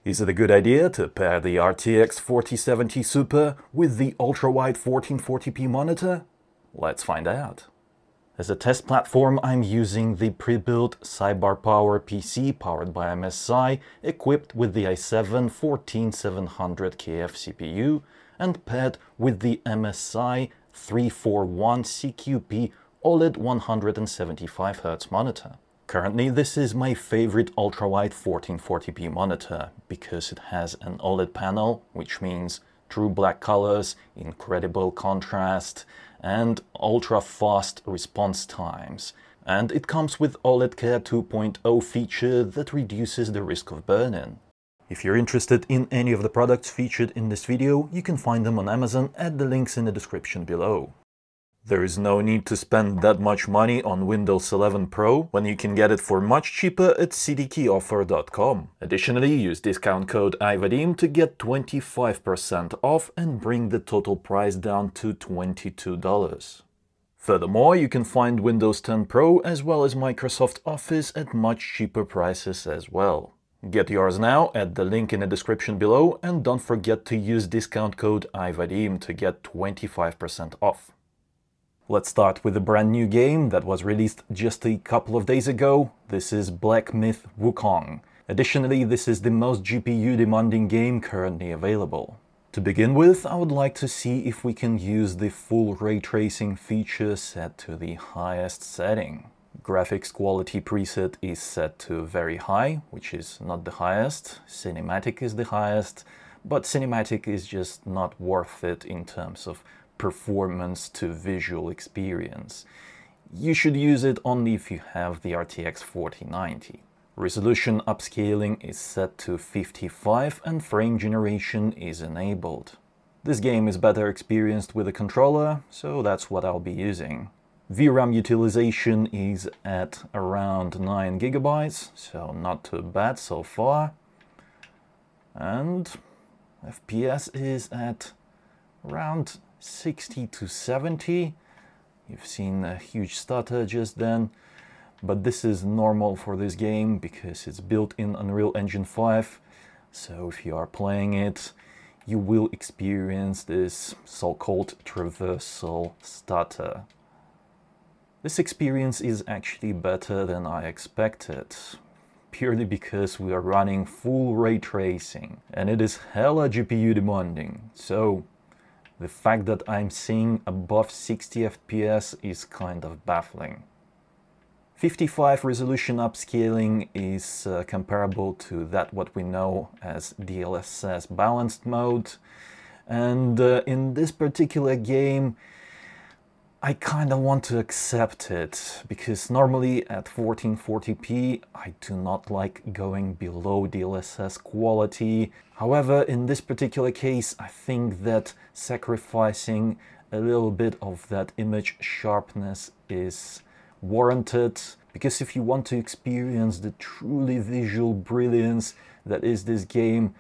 Is it a good idea to pair the RTX 4070 Super with the Ultrawide 1440p monitor? Let's find out. As a test platform, I'm using the pre-built CyberPower PC powered by MSI, equipped with the i7 14700KF CPU and paired with the MSI 341CQP OLED 175Hz monitor. Currently, this is my favorite ultrawide 1440p monitor because it has an OLED panel, which means true black colors, incredible contrast, and ultra-fast response times. And it comes with OLED Care 2.0 feature that reduces the risk of burn-in. If you're interested in any of the products featured in this video, you can find them on Amazon at the links in the description below. There is no need to spend that much money on Windows 11 Pro when you can get it for much cheaper at cdkeyoffer.com. Additionally, use discount code iVadim to get 25% off and bring the total price down to $22. Furthermore, you can find Windows 10 Pro as well as Microsoft Office at much cheaper prices as well. Get yours now at the link in the description below, and don't forget to use discount code iVadim to get 25% off. Let's start with a brand new game that was released just a couple of days ago. This is Black Myth: Wukong. Additionally, this is the most GPU demanding game currently available. To begin with, I would like to see if we can use the full ray tracing feature set to the highest setting. Graphics quality preset is set to very high, which is not the highest. Cinematic is the highest, but cinematic is just not worth it in terms of performance to visual experience. You should use it only if you have the RTX 4090. Resolution upscaling is set to 55 and frame generation is enabled. This game is better experienced with a controller, so that's what I'll be using. VRAM utilization is at around 9 GB, so not too bad so far. And FPS is at around 60 to 70. You've seen a huge stutter just then, but this is normal for this game because it's built in Unreal Engine 5, so if you are playing it, you will experience this so-called traversal stutter. This experience is actually better than I expected, purely because we are running full ray tracing, and it is hella GPU demanding, so the fact that I'm seeing above 60 FPS is kind of baffling. 55 resolution upscaling is comparable to that what we know as DLSS balanced mode, and in this particular game I kind of want to accept it, because normally at 1440p I do not like going below DLSS quality. However, in this particular case, I think that sacrificing a little bit of that image sharpness is warranted, because if you want to experience the truly visual brilliance that is this game,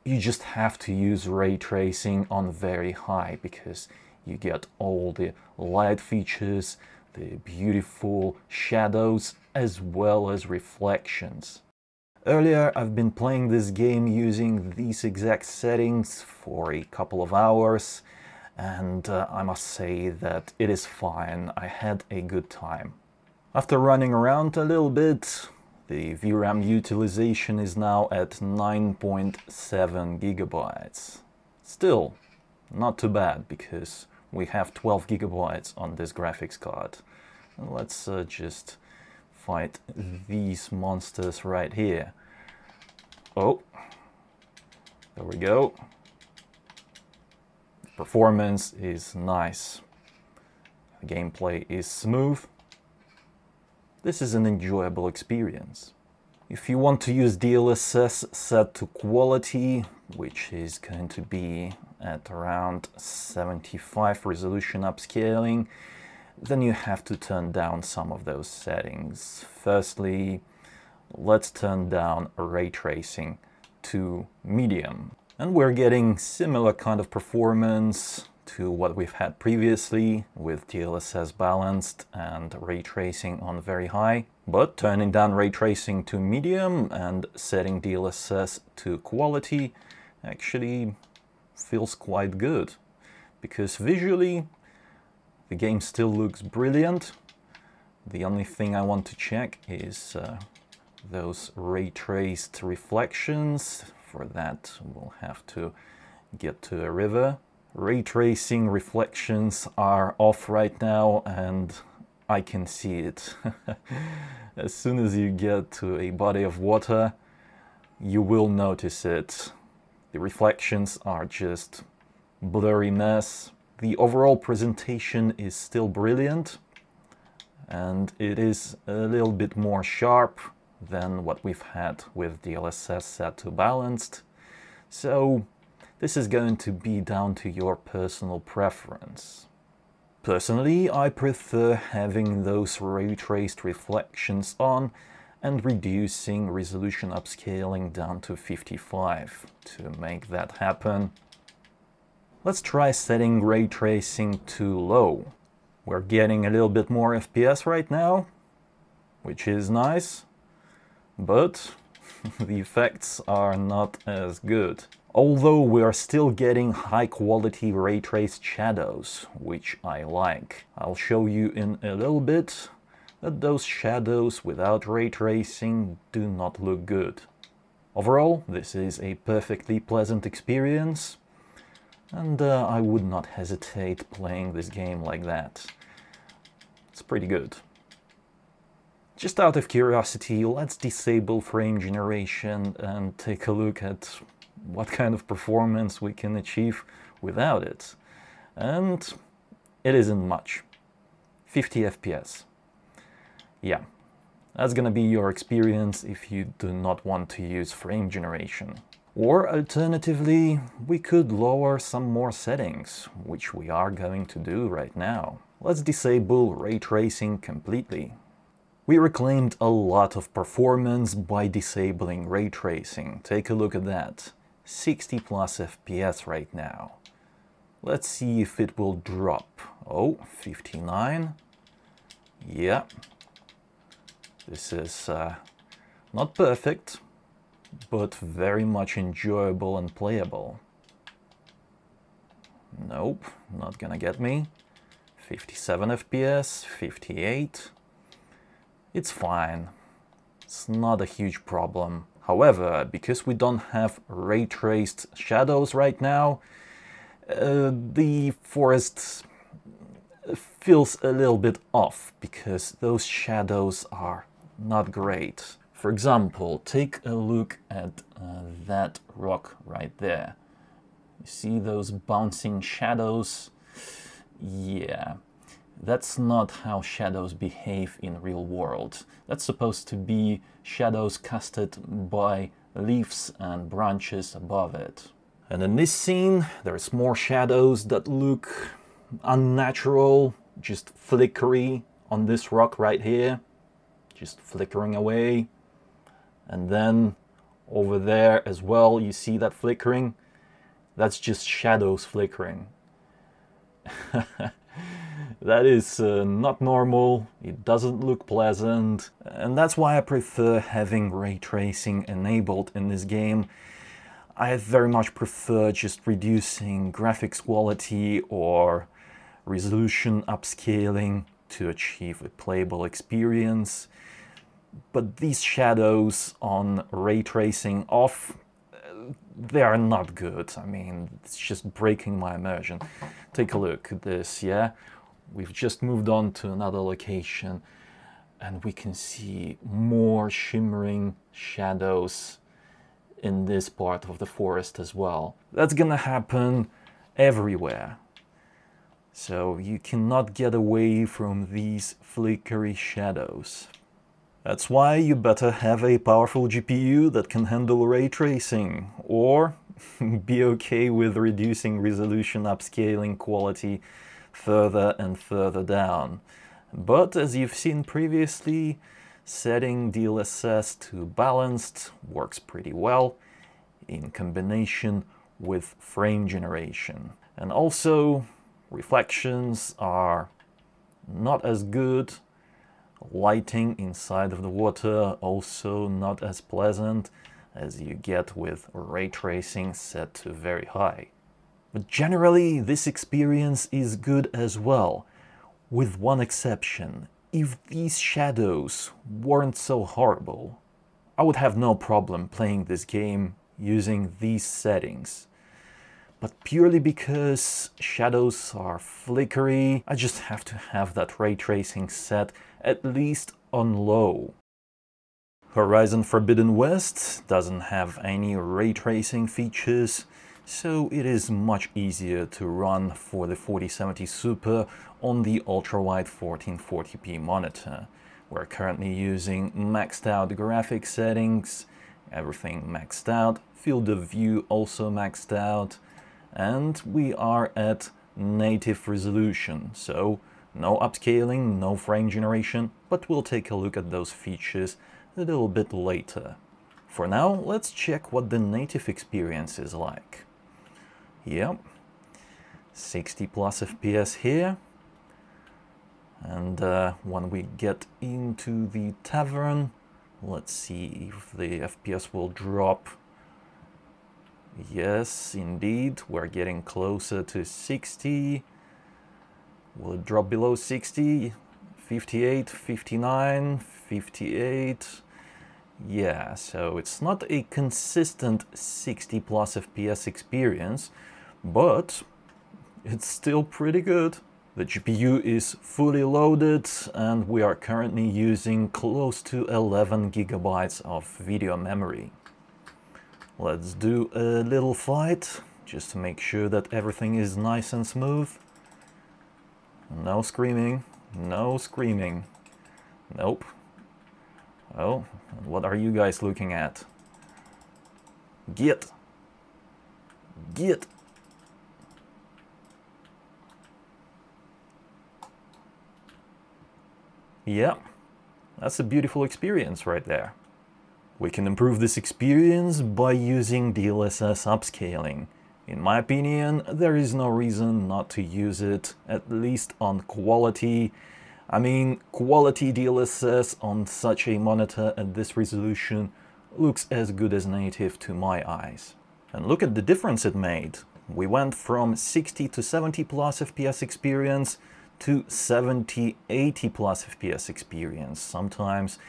you just have to use ray tracing on very high, because you get all the light features, the beautiful shadows, as well as reflections. Earlier, I've been playing this game using these exact settings for a couple of hours, and I must say that it is fine. I had a good time. After running around a little bit, the VRAM utilization is now at 9.7 GB. Still, not too bad, because we have 12 GB on this graphics card. Let's just fight these monsters right here. Oh, there we go. Performance is nice. The gameplay is smooth. This is an enjoyable experience. If you want to use DLSS set to quality, which is going to be at around 75 resolution upscaling, then you have to turn down some of those settings. Firstly, let's turn down ray tracing to medium. And we're getting similar kind of performance to what we've had previously with DLSS balanced and ray tracing on very high. But turning down ray tracing to medium and setting DLSS to quality actually feels quite good, because visually the game still looks brilliant. The only thing I want to check is those ray traced reflections. For that we'll have to get to a river. Ray tracing reflections are off right now and I can see it. As soon as you get to a body of water, you will notice it. The reflections are just blurry mess. The overall presentation is still brilliant, and it is a little bit more sharp than what we've had with DLSS set to balanced. So this is going to be down to your personal preference. Personally, I prefer having those ray-traced reflections on and reducing resolution upscaling down to 55 to make that happen. Let's try setting ray tracing to low. We're getting a little bit more FPS right now, which is nice, but the effects are not as good. Although we are still getting high quality ray traced shadows, which I like. I'll show you in a little bit that those shadows without ray tracing do not look good. Overall, this is a perfectly pleasant experience, and I would not hesitate playing this game like that. It's pretty good. Just out of curiosity, let's disable frame generation and take a look at what kind of performance we can achieve without it. And it isn't much. 50 FPS. Yeah, that's gonna be your experience if you do not want to use frame generation. Or alternatively, we could lower some more settings, which we are going to do right now. Let's disable ray tracing completely. We reclaimed a lot of performance by disabling ray tracing. Take a look at that. 60 plus FPS right now. Let's see if it will drop. Oh, 59. Yeah. This is not perfect, but very much enjoyable and playable. Nope, not gonna get me. 57 FPS, 58. It's fine. It's not a huge problem. However, because we don't have ray-traced shadows right now, the forest feels a little bit off because those shadows are not great. For example, take a look at that rock right there. You see those bouncing shadows? Yeah. That's not how shadows behave in real world. That's supposed to be shadows casted by leaves and branches above it. And in this scene, there's more shadows that look unnatural, just flickery on this rock right here. Just flickering away. And then over there as well, you see that flickering? That's just shadows flickering. That is not normal, it doesn't look pleasant, and that's why I prefer having ray tracing enabled in this game. I very much prefer just reducing graphics quality or resolution upscaling to achieve a playable experience. But these shadows on ray tracing off, they are not good. I mean, it's just breaking my immersion. Take a look at this, yeah? We've just moved on to another location and we can see more shimmering shadows in this part of the forest as well. That's gonna happen everywhere. So you cannot get away from these flickery shadows. That's why you better have a powerful GPU that can handle ray tracing, or be okay with reducing resolution upscaling quality further and further down. But as you've seen previously, setting DLSS to balanced works pretty well in combination with frame generation. And also, reflections are not as good, Lighting inside of the water also not as pleasant as you get with ray tracing set to very high. But generally this experience is good as well, with one exception. If these shadows weren't so horrible, I would have no problem playing this game using these settings. But purely because shadows are flickery, I just have to have that ray tracing set at least on low. Horizon Forbidden West doesn't have any ray tracing features, so it is much easier to run for the 4070 Super on the Ultrawide 1440p monitor. We're currently using maxed out graphics settings, everything maxed out, field of view also maxed out, and we are at native resolution, so no upscaling, no frame generation, but we'll take a look at those features a little bit later. For now, let's check what the native experience is like. Yep, 60 plus FPS here, and when we get into the tavern, let's see if the FPS will drop. Yes, indeed, we're getting closer to 60. Will it drop below 60? 58, 59, 58. Yeah, so it's not a consistent 60 plus FPS experience, but it's still pretty good. The GPU is fully loaded and we are currently using close to 11 gigabytes of video memory. Let's do a little fight, just to make sure that everything is nice and smooth. No screaming, no screaming. Nope. Oh, what are you guys looking at? Get! Get! Yeah, that's a beautiful experience right there. We can improve this experience by using DLSS upscaling. In my opinion, there is no reason not to use it, at least on quality. I mean, quality DLSS on such a monitor at this resolution looks as good as native to my eyes. And look at the difference it made. We went from 60 to 70 plus FPS experience to 70, 80 plus FPS experience, sometimes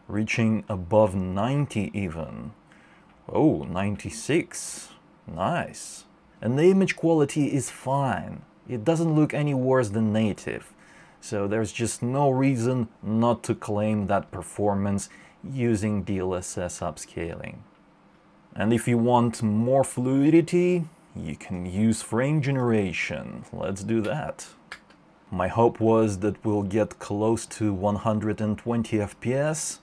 reaching above 90 even. Oh, 96. Nice. And the image quality is fine. It doesn't look any worse than native. So there's just no reason not to claim that performance using DLSS upscaling. And if you want more fluidity, you can use frame generation. Let's do that. My hope was that we'll get close to 120 FPS,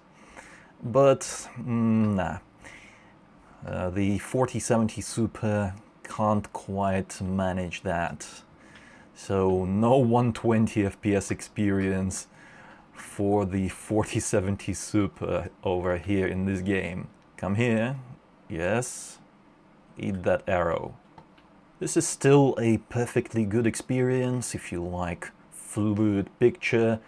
but nah. The 4070 Super can't quite manage that. So no 120 FPS experience for the 4070 Super over here in this game. Come here. Yes. Eat that arrow. This is still a perfectly good experience if you like fluid picture,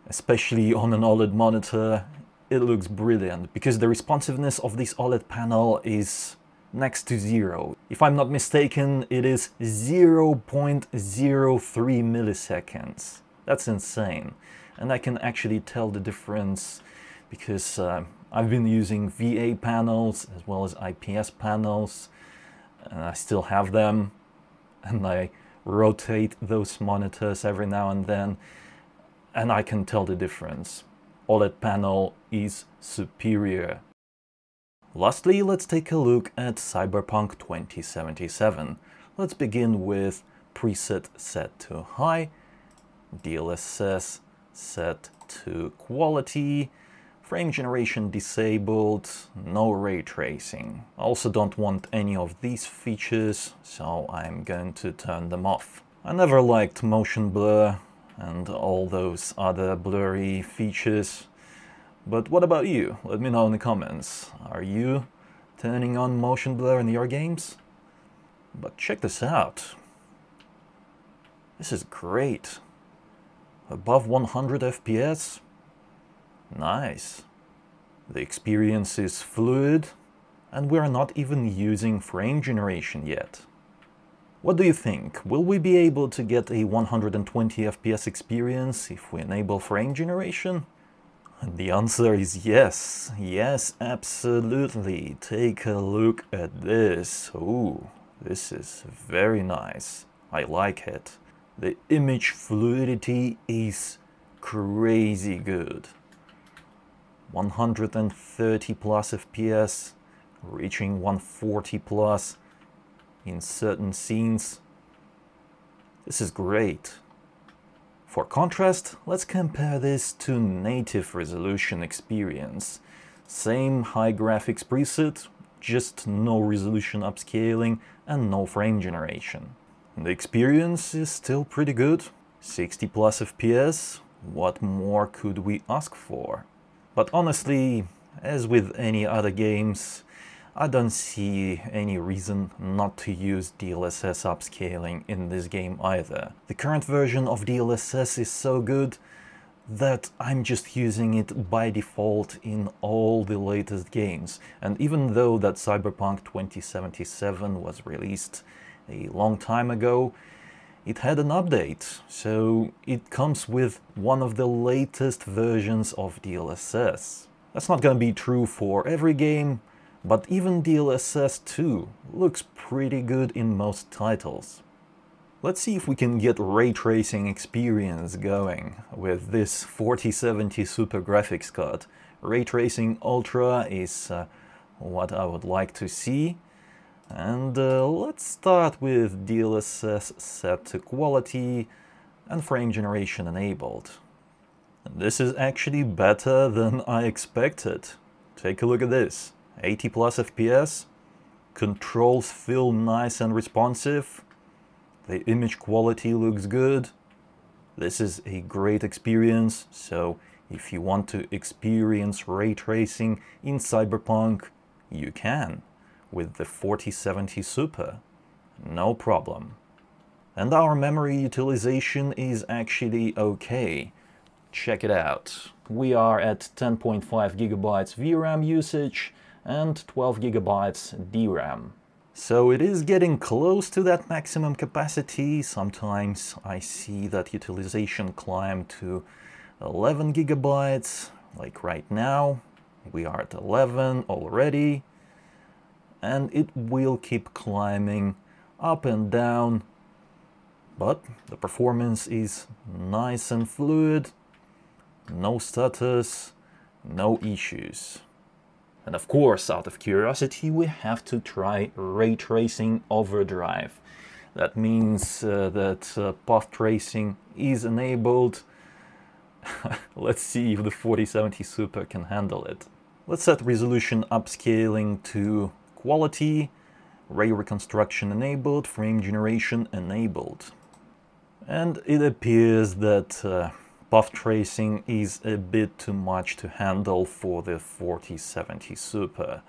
especially on an OLED monitor. It looks brilliant because the responsiveness of this OLED panel is next to zero. If I'm not mistaken, it is 0.03 milliseconds. That's insane. And I can actually tell the difference because I've been using VA panels as well as IPS panels, and I still have them, and I rotate those monitors every now and then, and I can tell the difference. OLED panel is superior. Lastly, let's take a look at Cyberpunk 2077. Let's begin with preset set to high, DLSS set to quality, frame generation disabled, no ray tracing. I also don't want any of these features, so I'm going to turn them off. I never liked motion blur and all those other blurry features. But what about you? Let me know in the comments. Are you turning on motion blur in your games? But check this out. This is great. Above 100 FPS. Nice. The experience is fluid, and we're not even using frame generation yet. What do you think? Will we be able to get a 120 FPS experience if we enable frame generation? And the answer is yes. Yes, absolutely. Take a look at this. Ooh, this is very nice. I like it. The image fluidity is crazy good. 130 plus FPS, reaching 140 plus in certain scenes. This is great. For contrast, let's compare this to native resolution experience. Same high graphics preset, just no resolution upscaling and no frame generation. The experience is still pretty good. 60 plus FPS, what more could we ask for? But honestly, as with any other games, I don't see any reason not to use DLSS upscaling in this game either. The current version of DLSS is so good that I'm just using it by default in all the latest games. And even though that Cyberpunk 2077 was released a long time ago, it had an update, so it comes with one of the latest versions of DLSS. That's not gonna be true for every game, but even DLSS 2 looks pretty good in most titles. Let's see if we can get ray tracing experience going with this 4070 Super graphics card. Ray tracing Ultra is what I would like to see. And let's start with DLSS set to quality and frame generation enabled. And this is actually better than I expected. Take a look at this. 80 plus FPS, controls feel nice and responsive, the image quality looks good. This is a great experience, so if you want to experience ray tracing in Cyberpunk, you can with the 4070 Super, no problem. And our memory utilization is actually okay. Check it out. We are at 10.5 gigabytes VRAM usage and 12 gigabytes DRAM. So it is getting close to that maximum capacity. Sometimes I see that utilization climb to 11 gigabytes, like right now. We are at 11 already. And it will keep climbing up and down. But the performance is nice and fluid. No stutters, no issues. And of course, out of curiosity, we have to try ray tracing overdrive. That means that path tracing is enabled. Let's see if the 4070 Super can handle it. Let's set resolution upscaling to quality, ray reconstruction enabled, frame generation enabled. And it appears that path tracing is a bit too much to handle for the 4070 Super.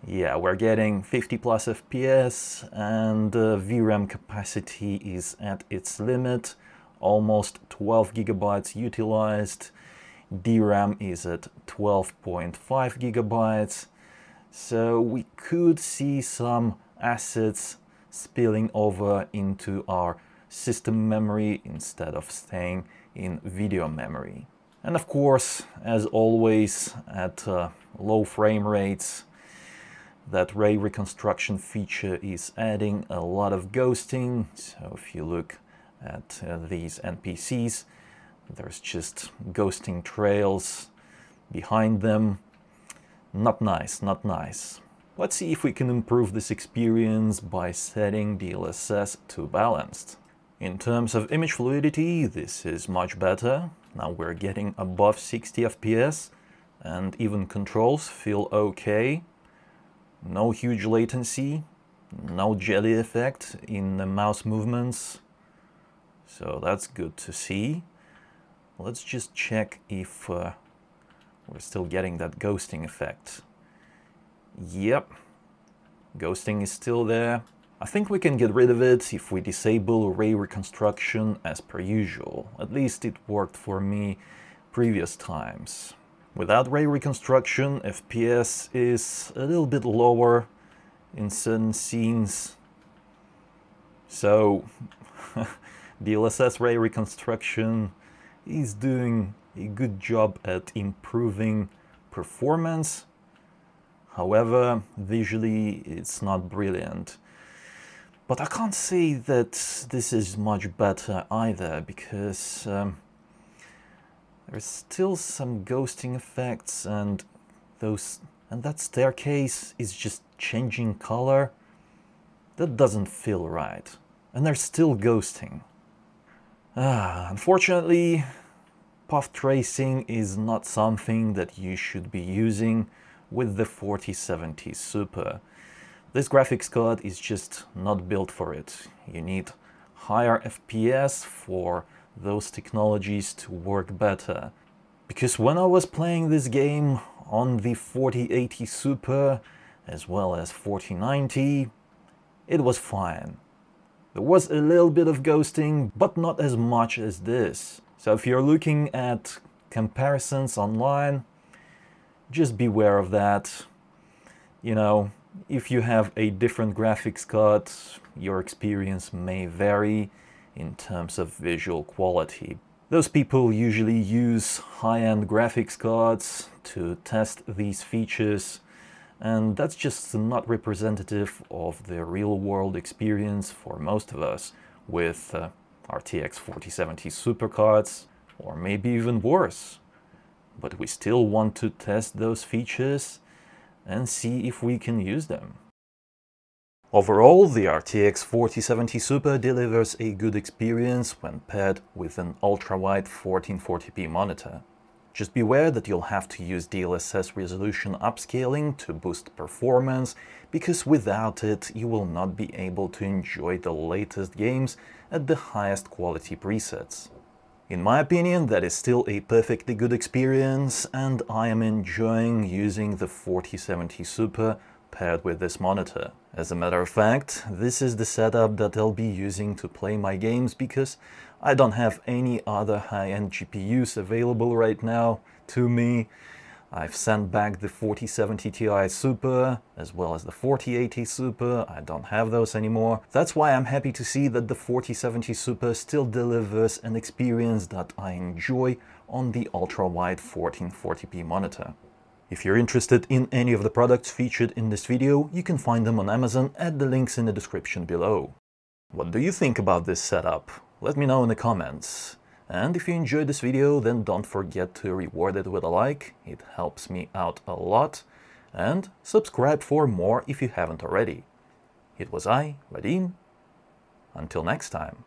Yeah, we're getting 50 plus FPS and VRAM capacity is at its limit, almost 12 gigabytes utilized. DRAM is at 12.5 gigabytes. So we could see some assets spilling over into our system memory instead of staying in video memory. And of course, as always, at low frame rates, that ray reconstruction feature is adding a lot of ghosting. So if you look at these NPCs, there's just ghosting trails behind them. Not nice, not nice. Let's see if we can improve this experience by setting DLSS to balanced. In terms of image fluidity, this is much better. Now we're getting above 60 FPS and even controls feel okay. No huge latency, no jelly effect in the mouse movements. So that's good to see. Let's just check if we're still getting that ghosting effect. Yep, ghosting is still there. I think we can get rid of it if we disable ray reconstruction as per usual. At least it worked for me previous times. Without ray reconstruction, FPS is a little bit lower in certain scenes. So DLSS ray reconstruction is doing a good job at improving performance. However, visually it's not brilliant. But I can't say that this is much better either, because there's still some ghosting effects, and that staircase is just changing color. That doesn't feel right. And they're still ghosting. Unfortunately, path tracing is not something that you should be using with the 4070 Super. This graphics card is just not built for it. You need higher FPS for those technologies to work better. Because when I was playing this game on the 4080 Super as well as 4090, it was fine. There was a little bit of ghosting, but not as much as this. So if you're looking at comparisons online, just beware of that. You know, if you have a different graphics card, your experience may vary in terms of visual quality. Those people usually use high-end graphics cards to test these features, and that's just not representative of the real-world experience for most of us with RTX 4070 Super cards, or maybe even worse. But we still want to test those features and see if we can use them. Overall, the RTX 4070 Super delivers a good experience when paired with an ultra-wide 1440p monitor. Just beware that you'll have to use DLSS resolution upscaling to boost performance, because without it you will not be able to enjoy the latest games at the highest quality presets. In my opinion, that is still a perfectly good experience, and I am enjoying using the 4070 Super paired with this monitor. As a matter of fact, this is the setup that I'll be using to play my games, because I don't have any other high-end GPUs available right now to me. I've sent back the 4070 Ti Super as well as the 4080 Super. I don't have those anymore. That's why I'm happy to see that the 4070 Super still delivers an experience that I enjoy on the ultra-wide 1440p monitor. If you're interested in any of the products featured in this video, you can find them on Amazon at the links in the description below. What do you think about this setup? Let me know in the comments. And if you enjoyed this video, then don't forget to reward it with a like. It helps me out a lot. And subscribe for more if you haven't already. It was I, Vadim. Until next time.